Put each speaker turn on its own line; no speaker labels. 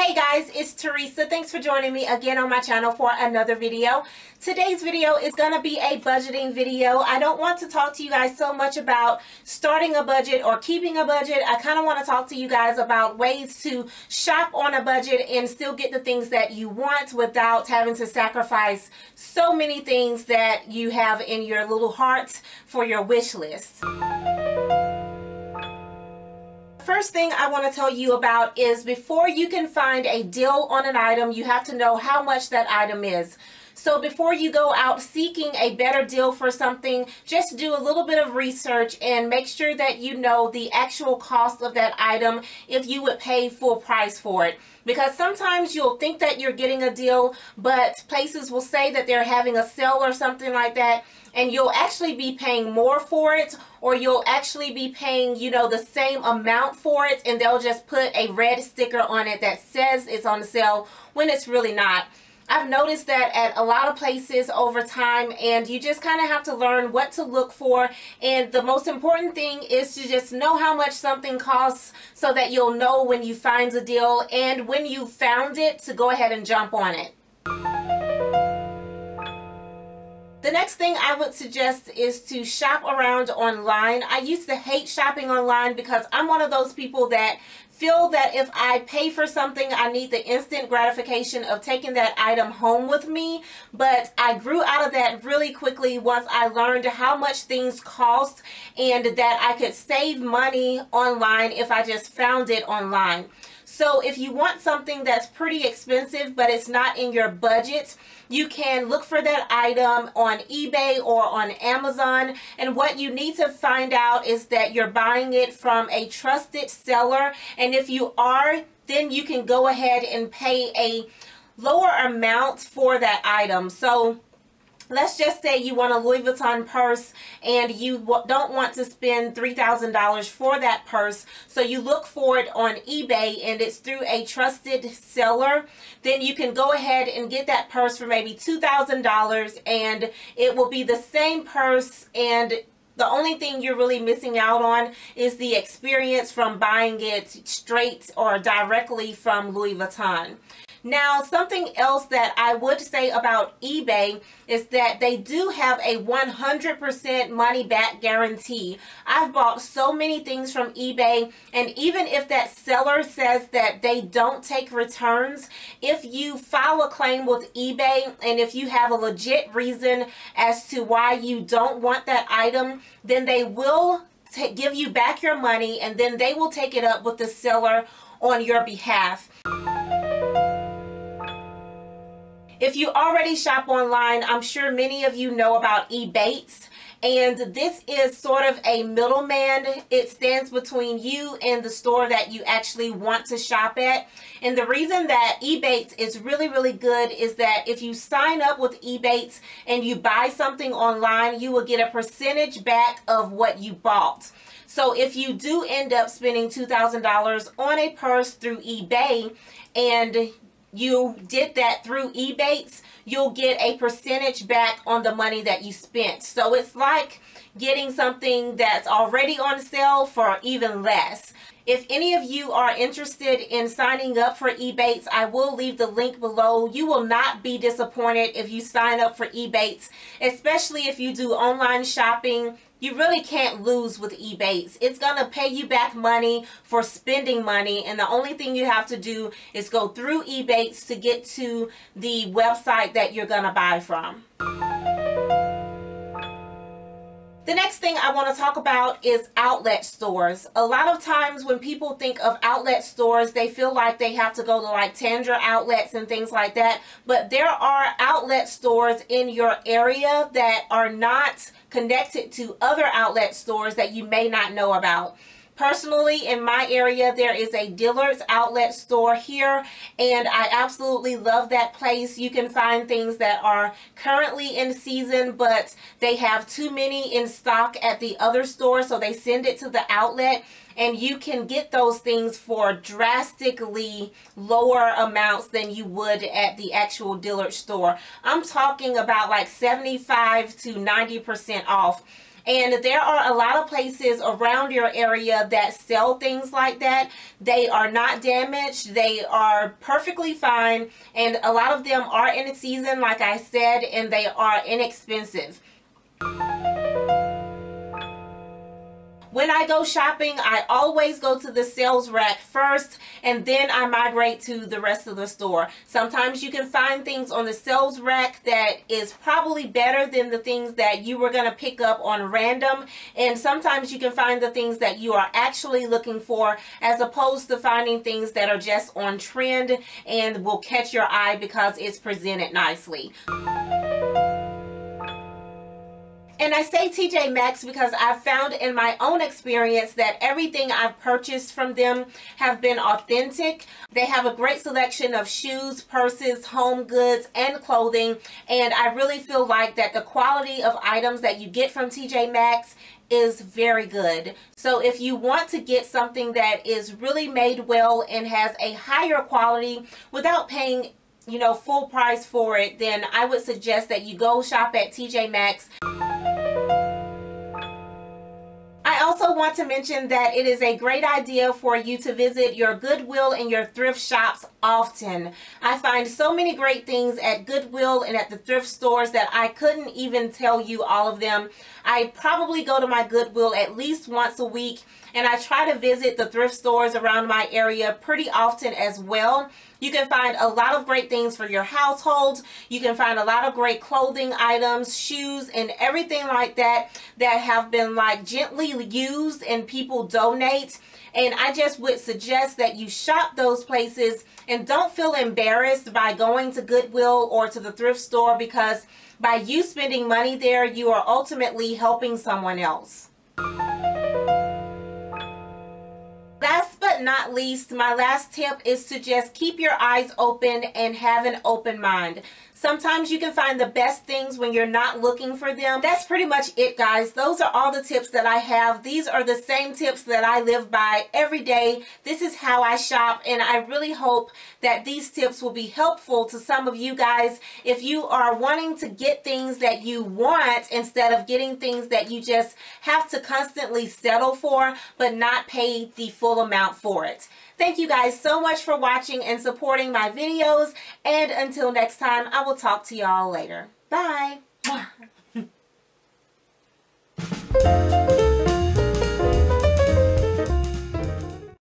Hey guys, it's Teresa. Thanks for joining me again on my channel for another video. Today's video is going to be a budgeting video. I don't want to talk to you guys so much about starting a budget or keeping a budget. I kind of want to talk to you guys about ways to shop on a budget and still get the things that you want without having to sacrifice so many things that you have in your little heart for your wish list. First thing I want to tell you about is before you can find a deal on an item, you have to know how much that item is. So before you go out seeking a better deal for something, just do a little bit of research and make sure that you know the actual cost of that item if you would pay full price for it. Because sometimes you'll think that you're getting a deal, but places will say that they're having a sale or something like that, and you'll actually be paying more for it, or you'll actually be paying, you know, the same amount for it, and they'll just put a red sticker on it that says it's on sale when it's really not. I've noticed that at a lot of places over time, and you just kind of have to learn what to look for. And the most important thing is to just know how much something costs so that you'll know when you find a deal, and when you found it, to go ahead and jump on it. The next thing I would suggest is to shop around online. I used to hate shopping online because I'm one of those people that feel that if I pay for something, I need the instant gratification of taking that item home with me. But I grew out of that really quickly once I learned how much things cost and that I could save money online if I just found it online. So if you want something that's pretty expensive but it's not in your budget, you can look for that item on eBay or on Amazon. And what you need to find out is that you're buying it from a trusted seller. And if you are, then you can go ahead and pay a lower amount for that item. So let's just say you want a Louis Vuitton purse and you don't want to spend $3,000 for that purse. So you look for it on eBay and it's through a trusted seller. Then you can go ahead and get that purse for maybe $2,000, and it will be the same purse, and the only thing you're really missing out on is the experience from buying it straight or directly from Louis Vuitton. Now, something else that I would say about eBay is that they do have a 100% money back guarantee. I've bought so many things from eBay, and even if that seller says that they don't take returns, if you file a claim with eBay and if you have a legit reason as to why you don't want that item, then they will give you back your money, and then they will take it up with the seller on your behalf. If you already shop online, I'm sure many of you know about Ebates, and this is sort of a middleman. It stands between you and the store that you actually want to shop at. And the reason that Ebates is really good is that if you sign up with Ebates and you buy something online, you will get a percentage back of what you bought. So if you do end up spending $2,000 on a purse through eBay, and you did that through Ebates, you'll get a percentage back on the money that you spent. So it's like getting something that's already on sale for even less. If any of you are interested in signing up for Ebates, I will leave the link below. You will not be disappointed if you sign up for Ebates, especially if you do online shopping. You really can't lose with Ebates. It's going to pay you back money for spending money, and the only thing you have to do is go through Ebates to get to the website that you're going to buy from. The next thing I want to talk about is outlet stores. A lot of times when people think of outlet stores, they feel like they have to go to like Tandra outlets and things like that. But there are outlet stores in your area that are not connected to other outlet stores that you may not know about. Personally, in my area, there is a Dillard's outlet store here, and I absolutely love that place. You can find things that are currently in season, but they have too many in stock at the other store, so they send it to the outlet, and you can get those things for drastically lower amounts than you would at the actual Dillard's store. I'm talking about like 75 to 90% off. And there are a lot of places around your area that sell things like that. They are not damaged. They are perfectly fine. And a lot of them are in season, like I said, and they are inexpensive. When I go shopping, I always go to the sales rack first, and then I migrate to the rest of the store. Sometimes you can find things on the sales rack that is probably better than the things that you were going to pick up on random, and sometimes you can find the things that you are actually looking for, as opposed to finding things that are just on trend and will catch your eye because it's presented nicely. And I say TJ Maxx because I've found in my own experience that everything I've purchased from them have been authentic. They have a great selection of shoes, purses, home goods, and clothing. And I really feel like that the quality of items that you get from TJ Maxx is very good. So if you want to get something that is really made well and has a higher quality without paying, you know, full price for it, then I would suggest that you go shop at TJ Maxx. I also want to mention that it is a great idea for you to visit your Goodwill and your thrift shops often. I find so many great things at Goodwill and at the thrift stores that I couldn't even tell you all of them. I probably go to my Goodwill at least once a week, and I try to visit the thrift stores around my area pretty often as well. You can find a lot of great things for your household. You can find a lot of great clothing items, shoes, and everything like that that have been like gently used and people donate. And I just would suggest that you shop those places and don't feel embarrassed by going to Goodwill or to the thrift store, because by you spending money there, you are ultimately helping someone else. Last but not least, my last tip is to just keep your eyes open and have an open mind. Sometimes you can find the best things when you're not looking for them. That's pretty much it, guys. Those are all the tips that I have. These are the same tips that I live by every day. This is how I shop, and I really hope that these tips will be helpful to some of you guys if you are wanting to get things that you want instead of getting things that you just have to constantly settle for but not pay the full amount for it. Thank you guys so much for watching and supporting my videos, and until next time, I will talk to y'all later. Bye.